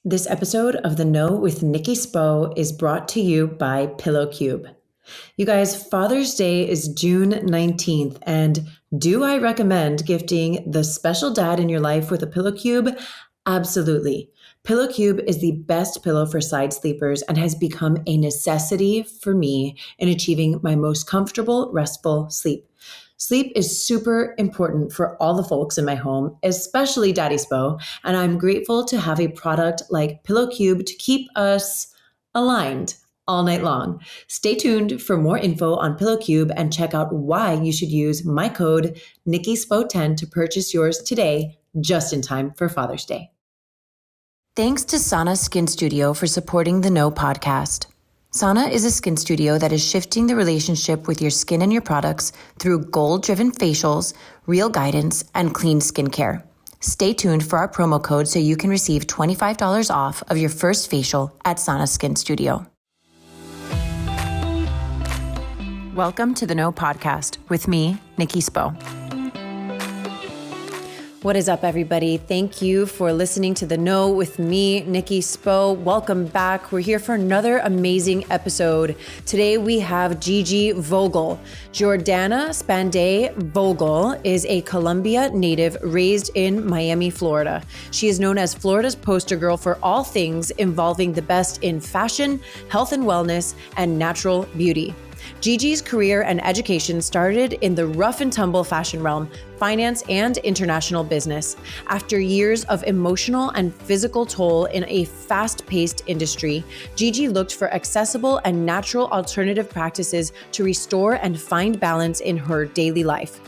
This episode of The Know with Nikki Spo is brought to you by PillowCube. You guys, Father's Day is June 19th, and do I recommend gifting the special dad in your life with a PillowCube? Absolutely. PillowCube is the best pillow for side sleepers and has become a necessity for me in achieving my most comfortable, restful sleep. Sleep is super important for all the folks in my home, especially Daddy Spo, and I'm grateful to have a product like PillowCube to keep us aligned all night long. Stay tuned for more info on PillowCube and check out why you should use my code NikkiSpo10 to purchase yours today, just in time for Father's Day. Thanks to Sana Skin Studio for supporting the No podcast. Sana is a skin studio that is shifting the relationship with your skin and your products through goal-driven facials, real guidance, and clean skincare. Stay tuned for our promo code so you can receive $25 off of your first facial at Sana Skin Studio. Welcome to the No Podcast with me, Nikki Spo. What is up, everybody? Thank you for listening to The Know with me, Nikki Spo. Welcome back. We're here for another amazing episode. Today we have Gigi Vogel. Giordana Spadei Vogel is a Colombia native raised in Miami, Florida. She is known as Florida's poster girl for all things involving the best in fashion, health and wellness, and natural beauty. Gigi's career and education started in the rough-and-tumble fashion realm, finance, and international business. After years of emotional and physical toll in a fast-paced industry, Gigi looked for accessible and natural alternative practices to restore and find balance in her daily life.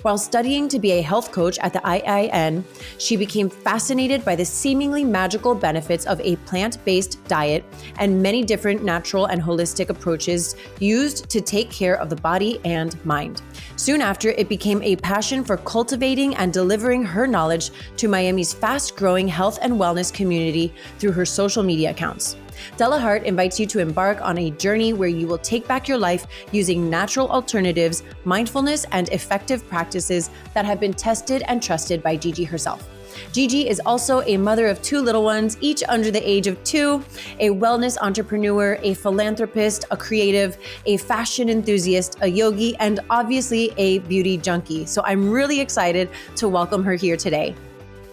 While studying to be a health coach at the IIN, she became fascinated by the seemingly magical benefits of a plant-based diet and many different natural and holistic approaches used to take care of the body and mind. Soon after, it became a passion for cultivating and delivering her knowledge to Miami's fast-growing health and wellness community through her social media accounts. Della Hart invites you to embark on a journey where you will take back your life using natural alternatives, mindfulness, and effective practices that have been tested and trusted by Gigi herself. Gigi is also a mother of two little ones, each under the age of 2, a wellness entrepreneur, a philanthropist, a creative, a fashion enthusiast, a yogi, and obviously a beauty junkie. So I'm really excited to welcome her here today.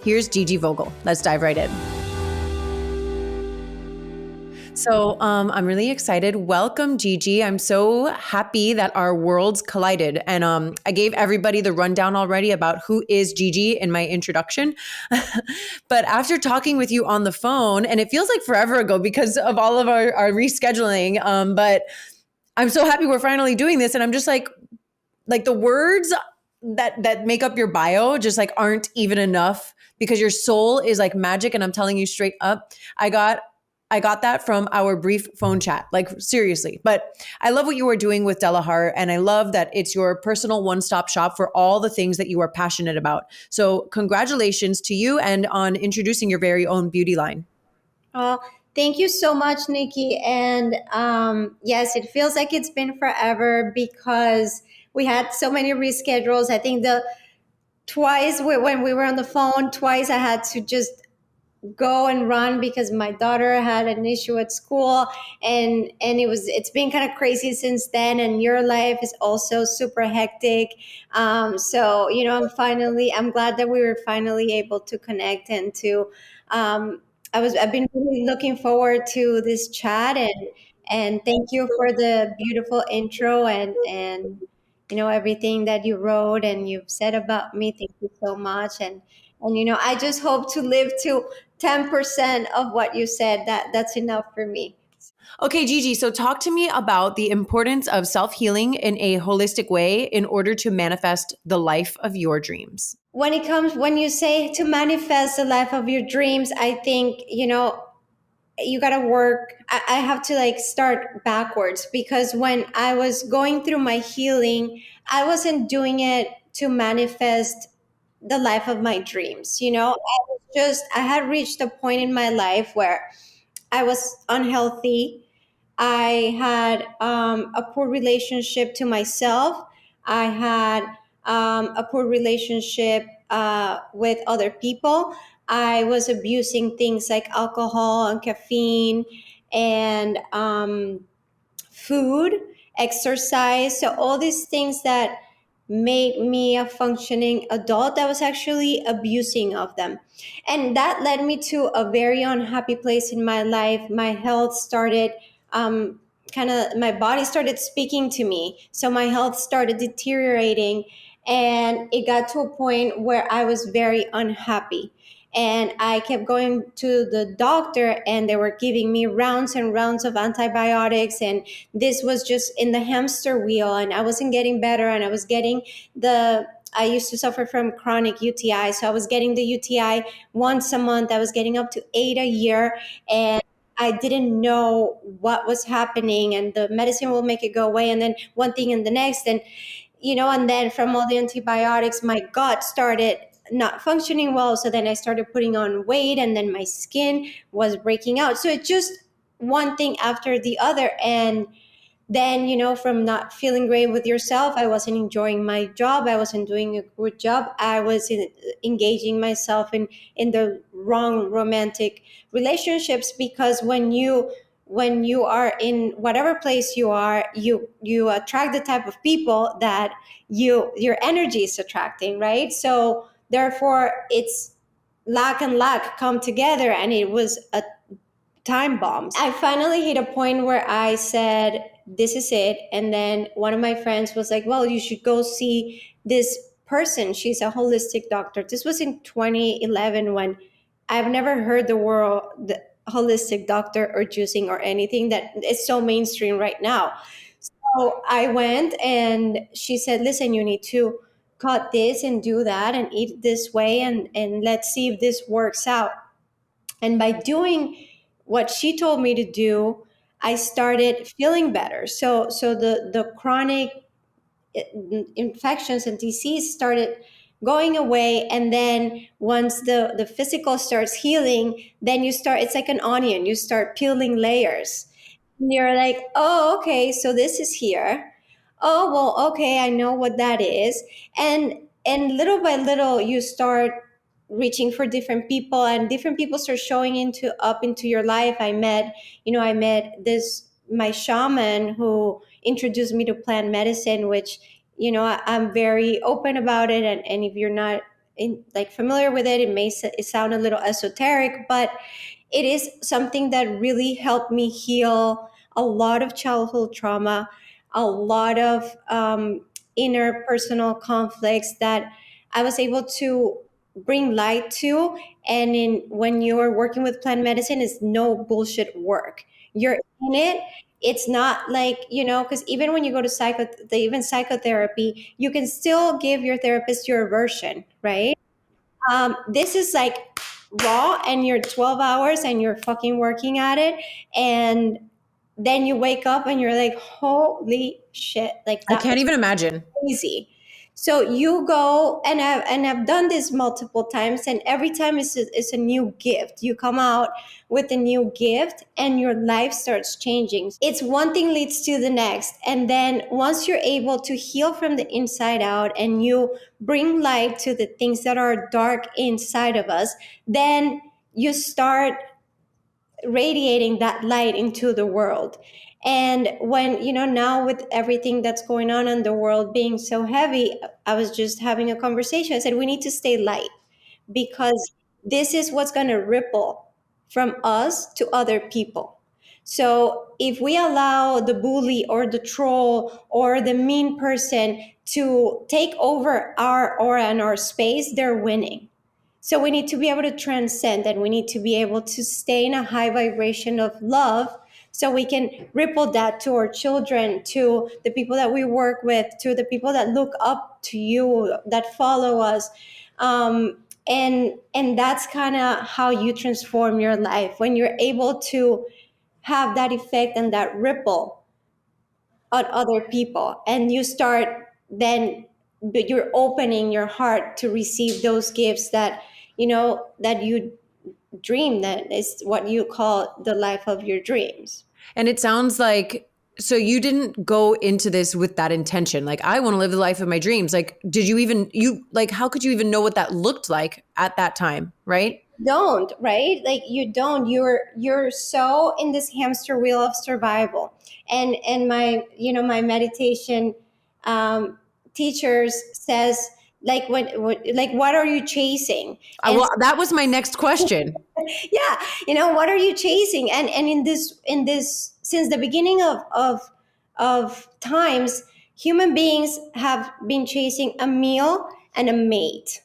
Here's Gigi Vogel. Let's dive right in. So I'm really excited. Welcome, Gigi. I'm so happy that our worlds collided. And I gave everybody the rundown already about who is Gigi in my introduction. But after talking with you on the phone, and it feels like forever ago because of all of our rescheduling, but I'm so happy we're finally doing this. And I'm just like the words that make up your bio just like aren't even enough because your soul is like magic. And I'm telling you straight up, I got that from our brief phone chat, like seriously. But I love what you are doing with Della Hart, and I love that it's your personal one-stop shop for all the things that you are passionate about. So congratulations to you and on introducing your very own beauty line. Thank you so much, Nikki. And yes, it feels like it's been forever because we had so many reschedules. I think when we were on the phone, twice I had to just go and run because my daughter had an issue at school, and it's been kind of crazy since then, and your life is also super hectic. So I'm glad that we were finally able to connect and to I've been really looking forward to this chat, and thank you for the beautiful intro and everything that you wrote and you've said about me. Thank you so much. And I just hope to live to 10% of what you said. That's enough for me. Okay, Gigi, so talk to me about the importance of self-healing in a holistic way in order to manifest the life of your dreams. When you say to manifest the life of your dreams, I think, you got to work. I have to start backwards, because when I was going through my healing, I wasn't doing it to manifest the life of my dreams. I had reached a point in my life where I was unhealthy. I had a poor relationship to myself. I had a poor relationship with other people. I was abusing things like alcohol and caffeine and food, exercise. So all these things that made me a functioning adult, I was actually abusing of them. And that led me to a very unhappy place in my life. My health started my body started speaking to me. So my health started deteriorating, and it got to a point where I was very unhappy. And I kept going to the doctor, and they were giving me rounds and rounds of antibiotics, and this was just in the hamster wheel, and I wasn't getting better. And I was getting I used to suffer from chronic UTI, so I was getting the UTI once a month. I was getting up to 8 a year, and I didn't know what was happening, and the medicine will make it go away, and then one thing and the next. And and then from all the antibiotics, my gut started not functioning well. So then I started putting on weight, and then my skin was breaking out. So it just one thing after the other. And then, from not feeling great with yourself, I wasn't enjoying my job. I wasn't doing a good job. I was engaging myself in the wrong romantic relationships, because when you are in whatever place you are, you attract the type of people that your energy is attracting, right? So therefore, it's lack and lack come together, and it was a time bombs. I finally hit a point where I said, this is it. And then one of my friends was like, well, you should go see this person. She's a holistic doctor. This was in 2011, when I've never heard the holistic doctor or juicing or anything that is so mainstream right now. So I went, and she said, listen, you need to cut this and do that and eat this way, and let's see if this works out. And by doing what she told me to do, I started feeling better. So the chronic infections and disease started going away. And then once the physical starts healing, then it's like an onion. You start peeling layers. And you're like, oh, okay, so this is here. Oh, well, okay, I know what that is. And little by little, you start reaching for different people, and different people start showing up into your life. I met this my shaman, who introduced me to plant medicine, which I'm very open about it. And if you're not familiar with it, it sound a little esoteric, but it is something that really helped me heal a lot of childhood trauma, a lot of inner personal conflicts that I was able to bring light to. And when you're working with plant medicine, it's no bullshit work. You're in it. It's not like, because even when you go to even psychotherapy, you can still give your therapist your version, right? This is like raw, and you're 12 hours and you're fucking working at it. And then you wake up and you're like, holy shit, like I that can't was even imagine. crazy. So you go, and I've done this multiple times, and every time it's a new gift. You come out with a new gift, and your life starts changing. It's one thing leads to the next, and then once you're able to heal from the inside out, and you bring light to the things that are dark inside of us, then you start radiating that light into the world. And when, now with everything that's going on in the world being so heavy, I was just having a conversation. I said, we need to stay light, because this is what's going to ripple from us to other people. So if we allow the bully or the troll or the mean person to take over our aura and our space, they're winning. So we need to be able to transcend, and we need to be able to stay in a high vibration of love, so we can ripple that to our children, to the people that we work with, to the people that look up to you, that follow us. And that's kind of how you transform your life, when you're able to have that effect and that ripple on other people, and you start then, but you're opening your heart to receive those gifts that that you dream, that is what you call the life of your dreams. And it sounds like, so you didn't go into this with that intention. Like, I want to live the life of my dreams. Like, how could you even know what that looked like at that time? Right. don't, right? Like you don't. You're so in this hamster wheel of survival. And my, my meditation um, teachers says, like, like, what are you chasing? And Well, that was my next question. yeah, what are you chasing? And in this since the beginning of times, human beings have been chasing a meal and a mate,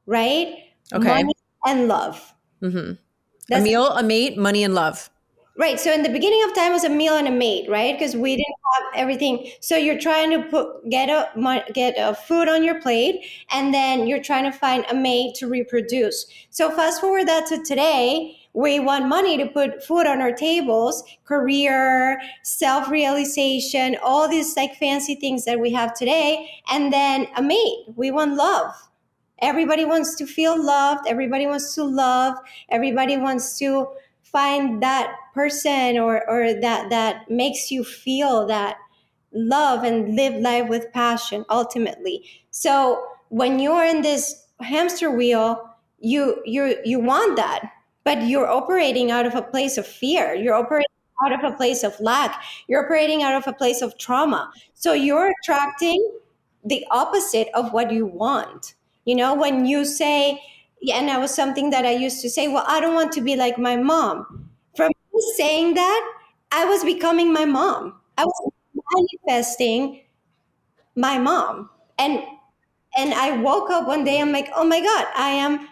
right? Okay. Money and love. A That's meal, a mate, money, and love. right. So in the beginning of time, it was a meal and a mate, right? Because we didn't have everything. So you're trying to get a food on your plate, and then you're trying to find a mate to reproduce. So fast forward that to today, we want money to put food on our tables, career, self-realization, all these like fancy things that we have today, and then a mate. We want love. Everybody wants to feel loved. Everybody wants to love. Everybody wants to find that person, or that makes you feel that love and live life with passion ultimately. So when you're in this hamster wheel, you want that, but you're operating out of a place of fear. You're operating out of a place of lack. You're operating out of a place of trauma. So you're attracting the opposite of what you want. When you say, yeah, and that was something that I used to say, well, I don't want to be like my mom. From me saying that, I was becoming my mom. I was manifesting my mom. And I woke up one day, I'm like, oh my God, I am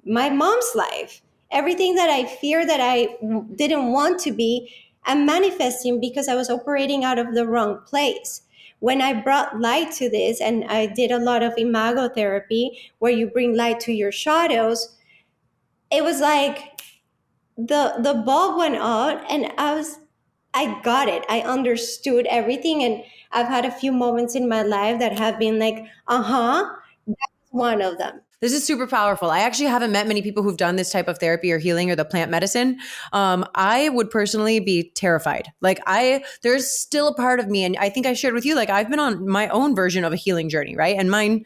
my mom's life. Everything that I fear that I didn't want to be, I'm manifesting because I was operating out of the wrong place. When I brought light to this, and I did a lot of imago therapy where you bring light to your shadows, it was like the bulb went out, and I got it. I understood everything. And I've had a few moments in my life that have been like, that's one of them. This is super powerful. I actually haven't met many people who've done this type of therapy or healing or the plant medicine. I would personally be terrified. There's still a part of me, and I think I shared with you, like I've been on my own version of a healing journey, right? And mine,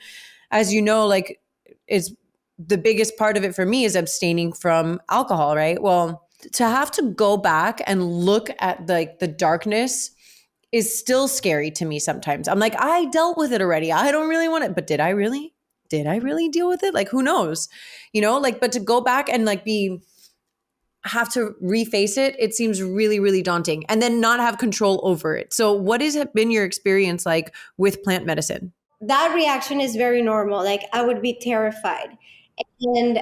as you know, like is the biggest part of it for me is abstaining from alcohol, right? Well, to have to go back and look at the darkness is still scary to me sometimes. I'm like, I dealt with it already. I don't really want it, but did I really? Did I really deal with it? Like, who knows? But to go back and have to reface it, it seems really, really daunting, and then not have control over it. So what has been your experience like with plant medicine? That reaction is very normal. Like, I would be terrified. And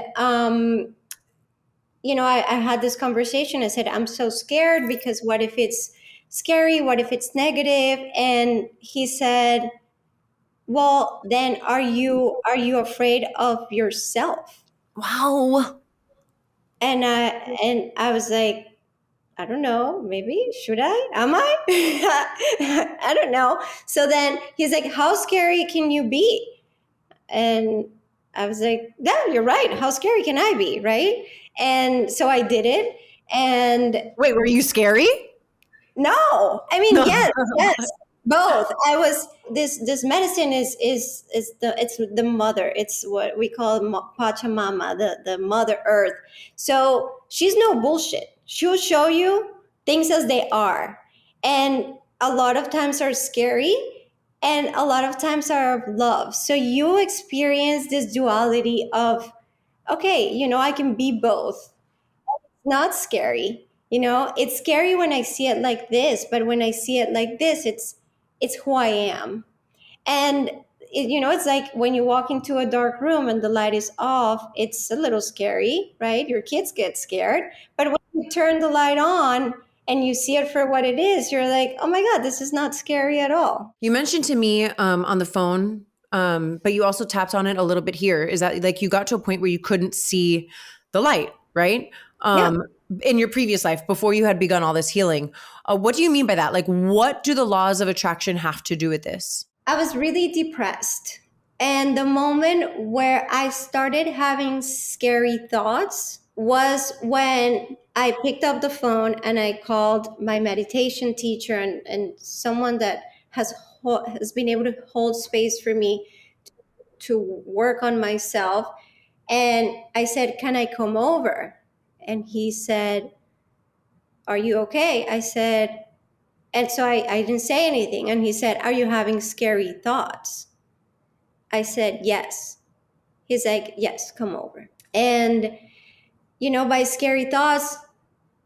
I had this conversation. I said, I'm so scared because what if it's scary? What if it's negative? And he said, well, then are you afraid of yourself? Wow. And I was like, I don't know, maybe should I? Am I? I don't know. So then he's like, how scary can you be? And I was like, yeah, you're right. How scary can I be? Right. And so I did it. And Wait, were you scary? no, I mean, No. yes, yes, both. I was this medicine it's the mother. It's what we call Pachamama, the Mother Earth. So she's no bullshit. She'll show you things as they are, and a lot of times are scary, and a lot of times are of love. So you experience this duality of, okay, I can be both. Not scary. It's scary when I see it like this, but when I see it like this, it's who I am. And it's like when you walk into a dark room and the light is off, it's a little scary, right? Your kids get scared. But when you turn the light on and you see it for what it is, you're like, oh my God, this is not scary at all. You mentioned to me on the phone, but you also tapped on it a little bit here. Is that like you got to a point where you couldn't see the light, right? Yeah. In your previous life, before you had begun all this healing. What do you mean by that? Like, what do the laws of attraction have to do with this? I was really depressed. And the moment where I started having scary thoughts was when I picked up the phone and I called my meditation teacher, and someone that has been able to hold space for me to work on myself. And I said, can I come over? And he said, are you okay? I said, and so I didn't say anything. And he said, are you having scary thoughts? I said, yes. He's like, yes, come over. And, by scary thoughts,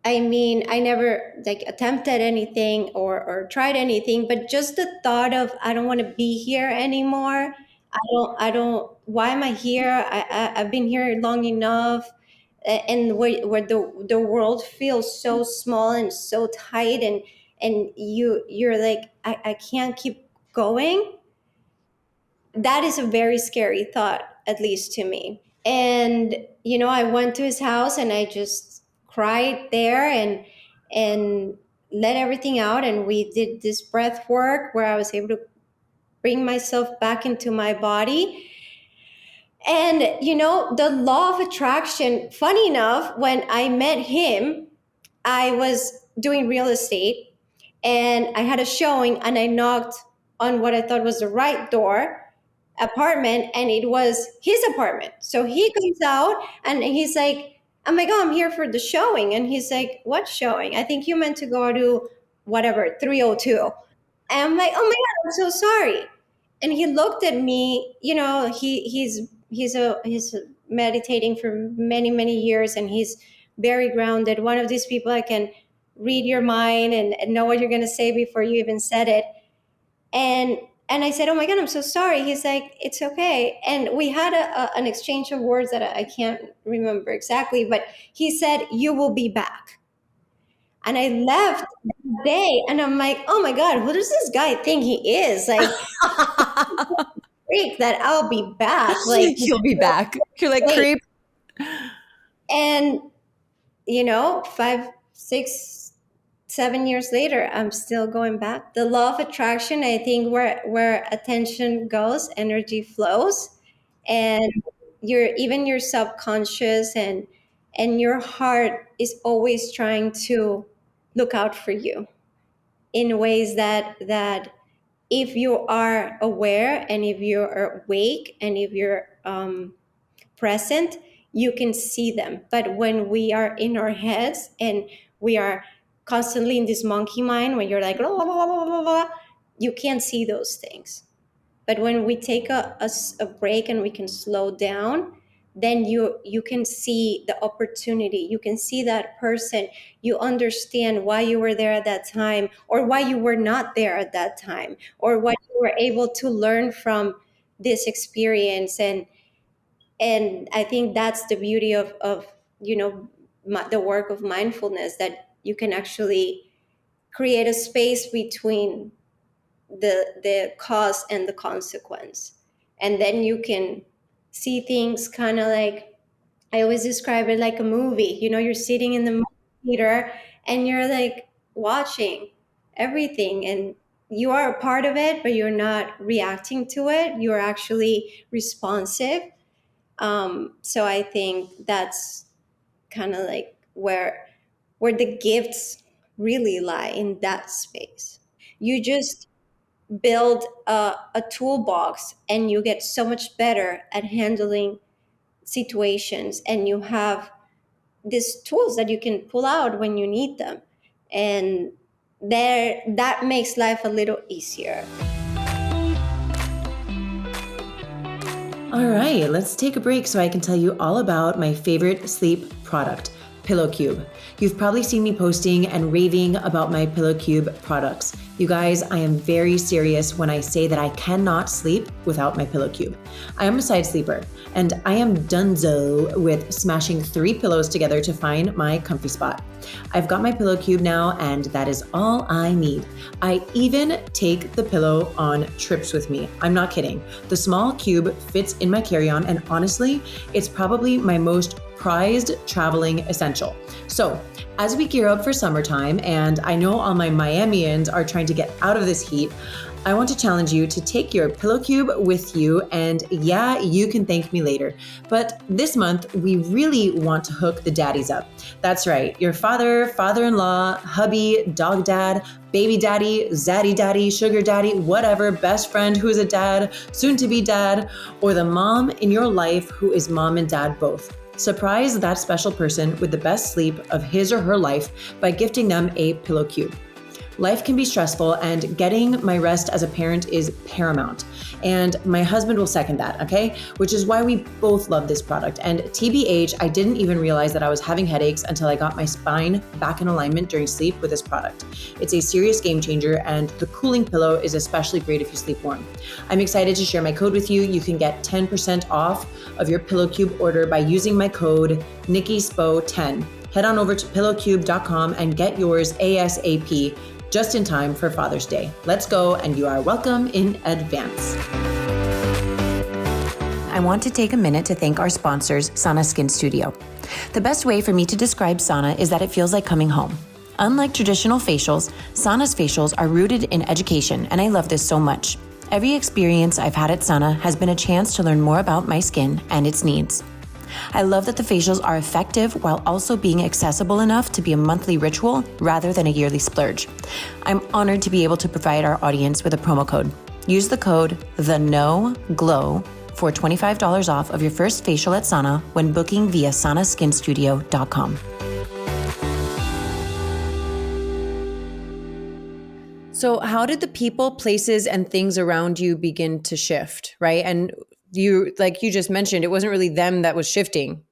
I mean, I never like attempted anything or tried anything, but just the thought of I don't want to be here anymore. I don't. Why am I here? I've been here long enough, and where the world feels so small and so tight, and you're like I can't keep going. That is a very scary thought, at least to me. And I went to his house and I just cried there and let everything out, and we did this breath work where I was able to bring myself back into my body. And the law of attraction, funny enough, when I met him, I was doing real estate and I had a showing, and I knocked on what I thought was the right door apartment, and it was his apartment. So he comes out and he's like, I'm like, oh, I'm here for the showing. And he's like, what showing? I think you meant to go to whatever, 302. And I'm like, oh my God, I'm so sorry. And he looked at me, he's meditating for many, many years, and he's very grounded. One of these people I can read your mind and know what you're going to say before you even said it. And I said, oh my God, I'm so sorry. He's like, it's okay. And we had an exchange of words that I can't remember exactly, but he said, you will be back. And I left that day and I'm like, oh my God, who does this guy think he is? Like, freak that I'll be back. Like, You'll be back. You're like, creep. And, 5, 6, 7 years later, I'm still going back. The law of attraction, I think where attention goes, energy flows. And your subconscious and your heart is always trying to look out for you in ways that if you are aware and if you're awake and if you're present, you can see them. But when we are in our heads and we are constantly in this monkey mind, when you're like, blah, blah, blah, blah, blah, blah, you can't see those things. But when we take a break and we can slow down, then you can see the opportunity. You can see that person. You understand why you were there at that time, or why you were not there at that time, or what you were able to learn from this experience. And I think that's the beauty of the work of mindfulness, that you can actually create a space between the cause and the consequence, and then you can see things kind of like, I always describe it like a movie. You're sitting in the movie theater and you're like watching everything, and you are a part of it, but you're not reacting to it. You're actually responsive. So I think that's kind of like where the gifts really lie, in that space. You just build a toolbox and you get so much better at handling situations, and you have these tools that you can pull out when you need them, and that makes life a little easier. All right, let's take a break so I can tell you all about my favorite sleep product, Pillow Cube. You've probably seen me posting and raving about my Pillow Cube products. You guys, I am very serious when I say that I cannot sleep without my Pillow Cube. I am a side sleeper, and I am donezo with smashing 3 pillows together to find my comfy spot. I've got my Pillow Cube now, and that is all I need. I even take the pillow on trips with me. I'm not kidding. The small cube fits in my carry-on, and honestly, it's probably my most prized traveling essential. So, as we gear up for summertime, and I know all my Miamians are trying to get out of this heat, I want to challenge you to take your pillow cube with you, and yeah, you can thank me later. But this month, we really want to hook the daddies up. That's right, your father, father-in-law, hubby, dog dad, baby daddy, zaddy daddy, sugar daddy, whatever, best friend who is a dad, soon to be dad, or the mom in your life who is mom and dad both. Surprise that special person with the best sleep of his or her life by gifting them a pillow cube. Life can be stressful, and getting my rest as a parent is paramount. And my husband will second that, okay? Which is why we both love this product. And TBH, I didn't even realize that I was having headaches until I got my spine back in alignment during sleep with this product. It's a serious game changer, and the cooling pillow is especially great if you sleep warm. I'm excited to share my code with you. You can get 10% off of your pillow cube order by using my code NikkiSpo10. Head on over to pillowcube.com and get yours ASAP. Just in time for Father's Day. Let's go, and you are welcome in advance. I want to take a minute to thank our sponsors, Sana Skin Studio. The best way for me to describe Sana is that it feels like coming home. Unlike traditional facials, Sana's facials are rooted in education, and I love this so much. Every experience I've had at Sana has been a chance to learn more about my skin and its needs. I love that the facials are effective while also being accessible enough to be a monthly ritual rather than a yearly splurge. I'm honored to be able to provide our audience with a promo code. Use the code THENOGLOW for $25 off of your first facial at Sana when booking via sanaskinstudio.com. So how did the people, places, and things around you begin to shift, right? And you, like you just mentioned, it wasn't really them that was shifting.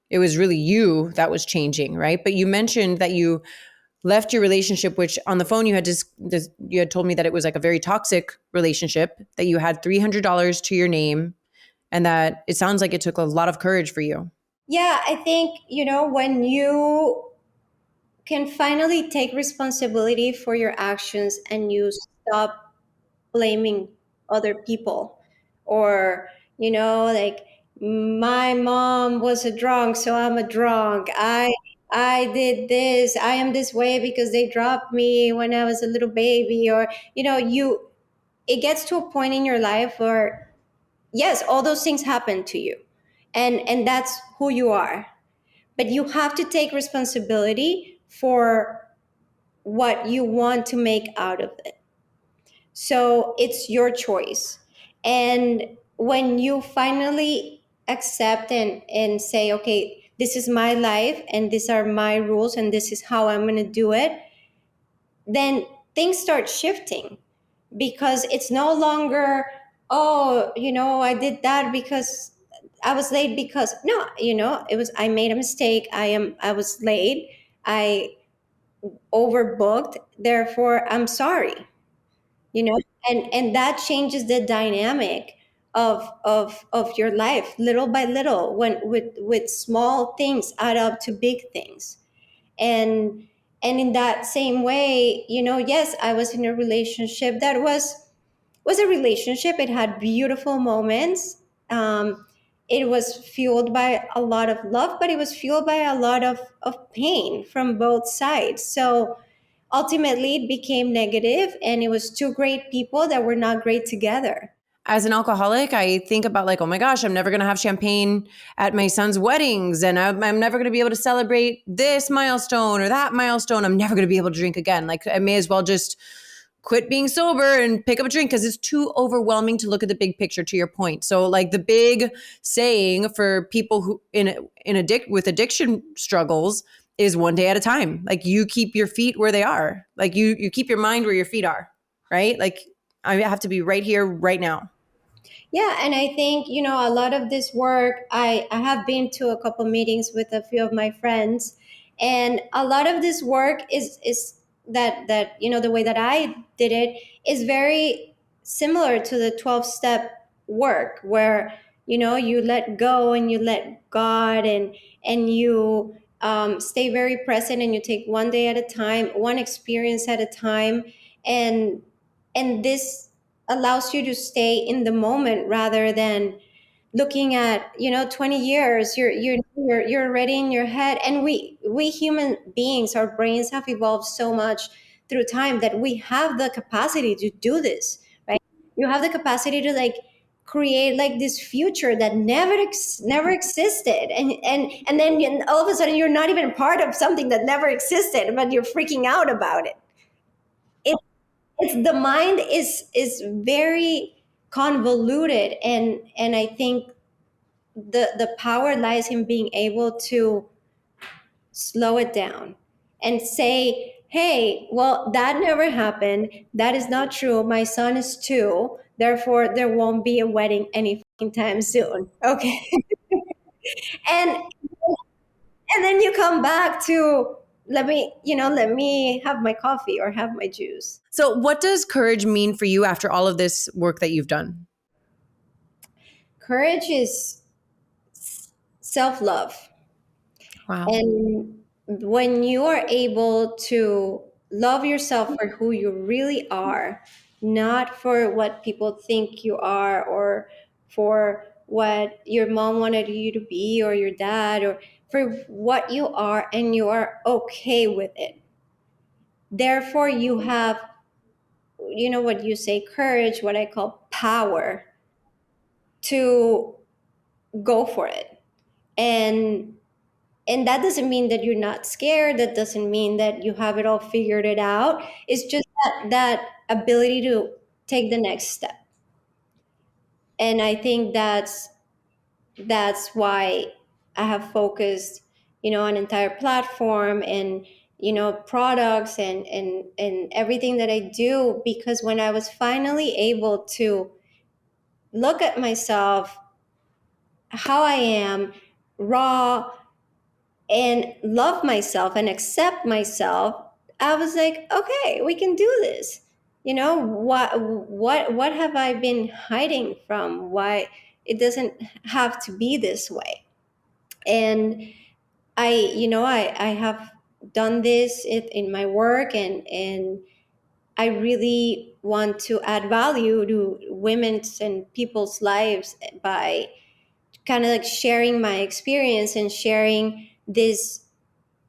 It was really you that was changing, right? But you mentioned that you left your relationship, which on the phone you had you had told me that it was like a very toxic relationship, that you had $300 to your name, and that it sounds like it took a lot of courage for you. Yeah, I think, when you can finally take responsibility for your actions and you stop blaming other people, or like, my mom was a drunk, so I'm a drunk. I did this, I am this way because they dropped me when I was a little baby, or you it gets to a point in your life where, yes, all those things happen to you, and that's who you are, but you have to take responsibility for what you want to make out of it. So it's your choice. And when you finally accept and say, okay, this is my life and these are my rules and this is how I'm going to do it, then things start shifting, because it's no longer, oh, I did that because I was late, because no, it was, I made a mistake. I was late. I overbooked. Therefore, I'm sorry. And that changes the dynamic of your life little by little, when with small things add up to big things. And in that same way, yes, I was in a relationship that was a relationship. It had beautiful moments. It was fueled by a lot of love, but it was fueled by a lot of pain from both sides. So ultimately it became negative, and it was two great people that were not great together. As an alcoholic, I think about like, oh my gosh, I'm never going to have champagne at my son's weddings, and I'm never going to be able to celebrate this milestone or that milestone. I'm never going to be able to drink again. Like, I may as well just quit being sober and pick up a drink, because it's too overwhelming to look at the big picture, to your point. So like the big saying for people who with addiction struggles is one day at a time. Like, you keep your feet where they are. Like you keep your mind where your feet are, right? Like, I have to be right here, right now. Yeah, and I think, a lot of this work, I have been to a couple meetings with a few of my friends, and a lot of this work is that the way that I did it is very similar to the 12-step work, where you let go and you let God, and you stay very present, and you take one day at a time, one experience at a time, and this allows you to stay in the moment rather than looking at 20 years, you're already in your head. And we human beings, our brains have evolved so much through time that we have the capacity to do this, right? You have the capacity to like create like this future that never existed, and then all of a sudden you're not even part of something that never existed, but you're freaking out about it. It's the mind is very convoluted, and I think the power lies in being able to slow it down and say, hey, well, that never happened, that is not true, my son is 2, therefore there won't be a wedding any fucking time soon, okay? and and then you come back to, let me have my coffee or have my juice. So, what does courage mean for you after all of this work that you've done? Courage is self-love. Wow. And when you are able to love yourself for who you really are, not for what people think you are, or for what your mom wanted you to be, or your dad, or for what you are, and you are okay with it. Therefore, you have, what you say, courage, what I call power, to go for it. And that doesn't mean that you're not scared, that doesn't mean that you have it all figured it out. It's just that ability to take the next step. And I think that's why I have focused an entire platform, and products, and everything that I do, because when I was finally able to look at myself, how I am, raw, and love myself and accept myself, I was like, okay, we can do this. What have I been hiding from? Why it doesn't have to be this way? And I have done this in my work, and I really want to add value to women's and people's lives by kind of like sharing my experience and sharing this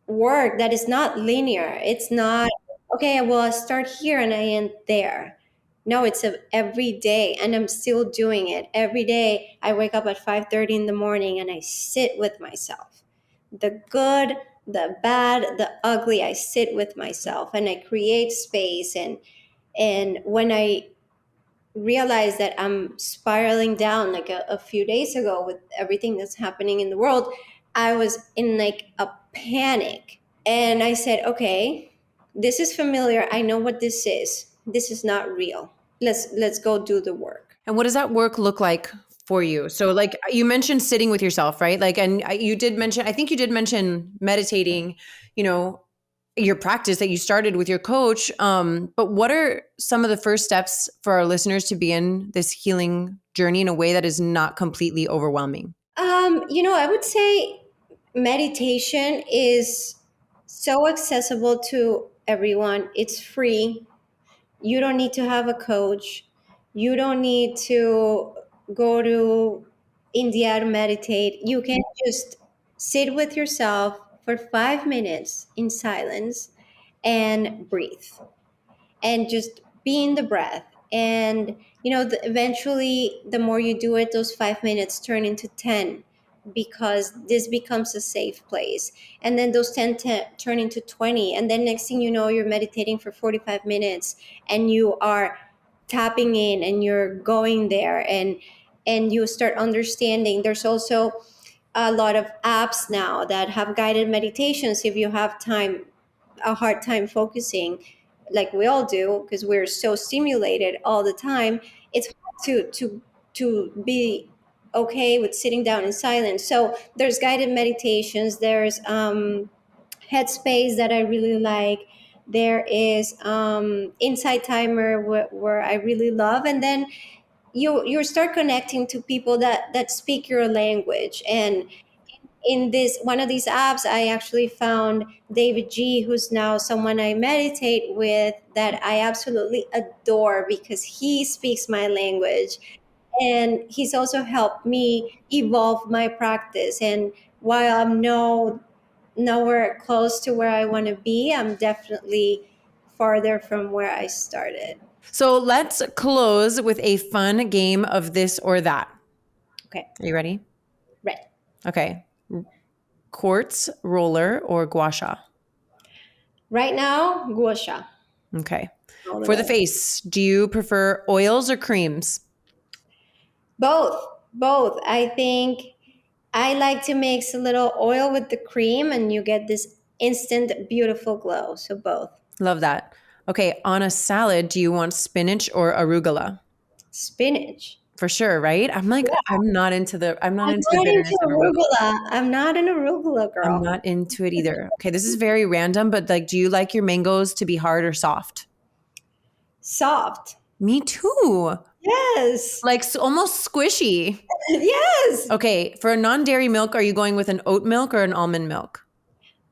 work that is not linear. It's not, okay, well, I start here and I end there. No, it's every day, and I'm still doing it every day. I wake up at 5:30 in the morning and I sit with myself. The good, the bad, the ugly, I sit with myself and I create space. And when I realize that I'm spiraling down, like a few days ago with everything that's happening in the world, I was in like a panic. And I said, okay, this is familiar. I know what this is. This is not real. Let's go do the work. And what does that work look like for you? So, like you mentioned sitting with yourself, right? Like, and you did mention, I think you did mention meditating, your practice that you started with your coach. But what are some of the first steps for our listeners to begin this healing journey in a way that is not completely overwhelming? I would say meditation is so accessible to everyone. It's free. You don't need to have a coach. You don't need to go to India to meditate. You can just sit with yourself for 5 minutes in silence and breathe, and just be in the breath. And eventually, the more you do it, those 5 minutes turn into 10, because this becomes a safe place. And then those 10 turn into 20, and then next thing you know, you're meditating for 45 minutes, and you are tapping in, and you're going there, and you start understanding. There's also a lot of apps now that have guided meditations if you have a hard time focusing, like we all do, because we're so stimulated all the time. It's hard to be okay with sitting down in silence. So there's guided meditations. There's Headspace that I really like. There is Insight Timer, where I really love. And then you start connecting to people that speak your language. And in this one of these apps, I actually found David G, who's now someone I meditate with, that I absolutely adore because he speaks my language. And he's also helped me evolve my practice. And while I'm nowhere close to where I want to be, I'm definitely farther from where I started. So let's close with a fun game of this or that. Okay. Are you ready? Right. Okay. Quartz, roller, or gua sha? Right now, gua sha. Okay. All the For the way. face, do you prefer oils or creams? Both. I think I like to mix a little oil with the cream and you get this instant beautiful glow. So both. Love that. Okay. On a salad, do you want spinach or arugula? Spinach. For sure, right? I'm like, Yeah. I'm not into the I'm not bitterness into of arugula. arugula. I'm not an arugula I'm girl. not into it either. Okay, this is very random, but like, do you like your mangoes to be hard or soft? Soft. Me too. Yes. Like almost squishy. Yes. Okay, for a non-dairy milk, are you going with an oat milk or an almond milk?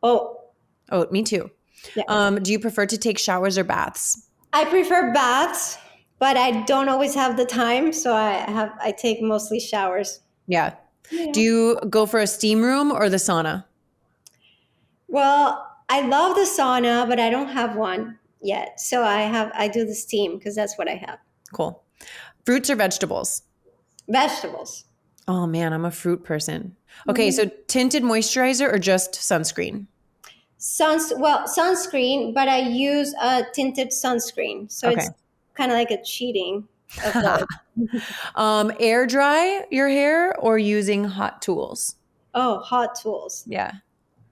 Oh, Oat, me too. yeah. Do you prefer to take showers or baths? I prefer baths, but I don't always have the time, so I take mostly showers. Yeah. You Do know. you go for a steam room or the sauna? Well, I love the sauna, but I don't have one yet. So I do the steam because that's what I have. Cool. Fruits or vegetables? Vegetables. Oh man, I'm a fruit person. Okay, so tinted moisturizer or just sunscreen? Sunscreen, but I use a tinted sunscreen. So Okay. it's kind of like a cheating of both. Air dry your hair or using hot tools? Oh, hot tools. Yeah.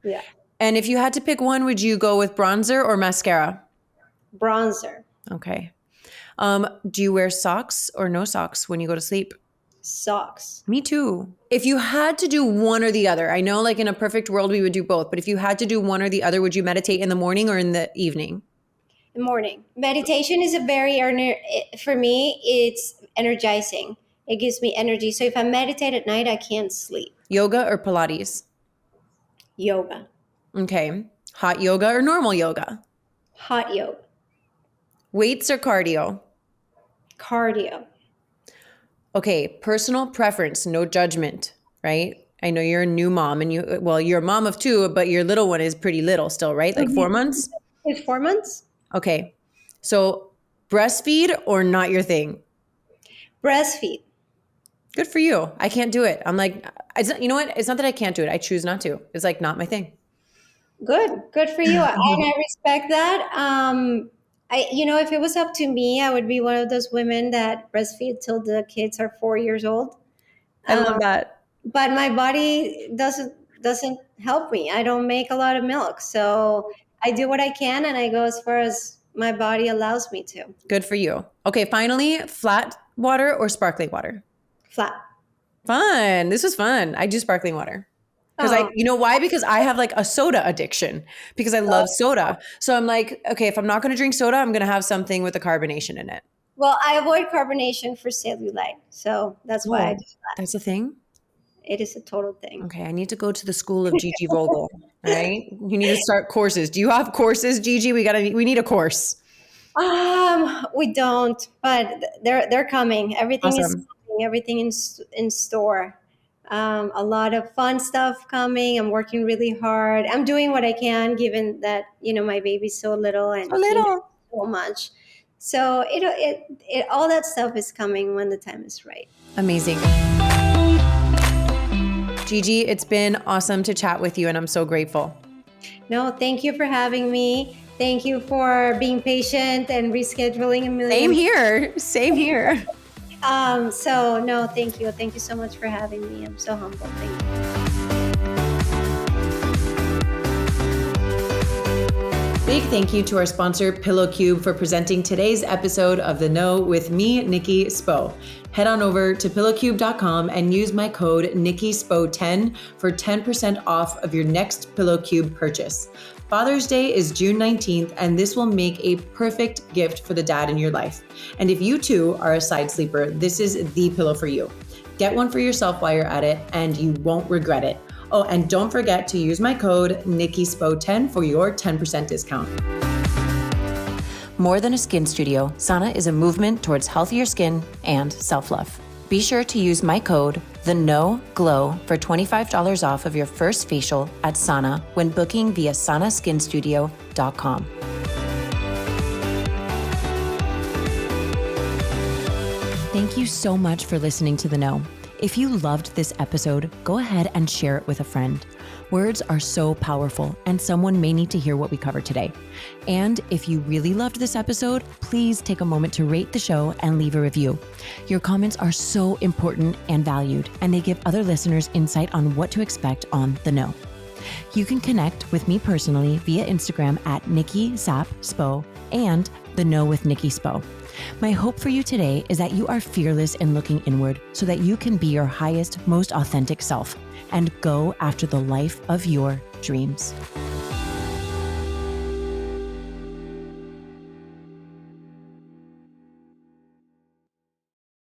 Yeah. And if you had to pick one, would you go with bronzer or mascara? Bronzer. Okay. Do you wear socks or no socks when you go to sleep? Socks. Me too. If you had to do one or the other, I know like in a perfect world we would do both, but if you had to do one or the other, would you meditate in the morning or in the evening? Morning. Meditation is for me, it's energizing. It gives me energy. So if I meditate at night, I can't sleep. Yoga or Pilates? Yoga. Okay. Hot yoga or normal yoga? Hot yoga. Weights or cardio? Cardio. Okay, personal preference, no judgment, right? I know you're a new mom and you're a mom of two, but your little one is pretty little still, right? Like 4 months? It's 4 months. Okay. So breastfeed or not your thing? Breastfeed. Good for you. I can't do it. I'm like, you know what? It's not that I can't do it. I choose not to. It's like not my thing. Good for you. And I respect that. If it was up to me, I would be one of those women that breastfeed till the kids are 4 years old. I love that. But my body doesn't help me. I don't make a lot of milk, so I do what I can, and I go as far as my body allows me to. Good for you. Okay, finally, flat water or sparkling water? Flat. Fun. This was fun. I do sparkling water. Because you know why? Because I have like a soda addiction because I love soda. So I'm like, okay, if I'm not going to drink soda, I'm going to have something with a carbonation in it. Well, I avoid carbonation for cellulite, so that's why I do that. That's a thing? It is a total thing. Okay, I need to go to the school of Gigi Vogel, right? You need to start courses. Do you have courses, Gigi? We need a course. We don't, but they're coming. Everything is Awesome. coming, everything in store. A lot of fun stuff coming. I'm working really hard. I'm doing what I can, given that my baby's so little and he needs so much. So it all that stuff is coming when the time is right. Amazing. Gigi, it's been awesome to chat with you, and I'm so grateful. No, thank you for having me. Thank you for being patient and rescheduling a million. Same here. So no, thank you. Thank you so much for having me. I'm so humble. Thank you. Big thank you to our sponsor, PillowCube, for presenting today's episode of The Know with me, Nikki Spo. Head on over to pillowcube.com and use my code NikkiSpo10 for 10% off of your next PillowCube purchase. Father's Day is June 19th, and this will make a perfect gift for the dad in your life. And if you too are a side sleeper, this is the pillow for you. Get one for yourself while you're at it, and you won't regret it. Oh, and don't forget to use my code NikkiSpo10 for your 10% discount. More than a skin studio, Sana is a movement towards healthier skin and self-love. Be sure to use my code, TheNoGlow, for $25 off of your first facial at Sana when booking via sanaskinstudio.com. Thank you so much for listening to The Know. If you loved this episode, go ahead and share it with a friend. Words are so powerful, and someone may need to hear what we covered today. And if you really loved this episode, please take a moment to rate the show and leave a review. Your comments are so important and valued, and they give other listeners insight on what to expect on The Know. You can connect with me personally via Instagram at Nikki Spo and The Know with Nikki Spo. My hope for you today is that you are fearless in looking inward so that you can be your highest, most authentic self and go after the life of your dreams.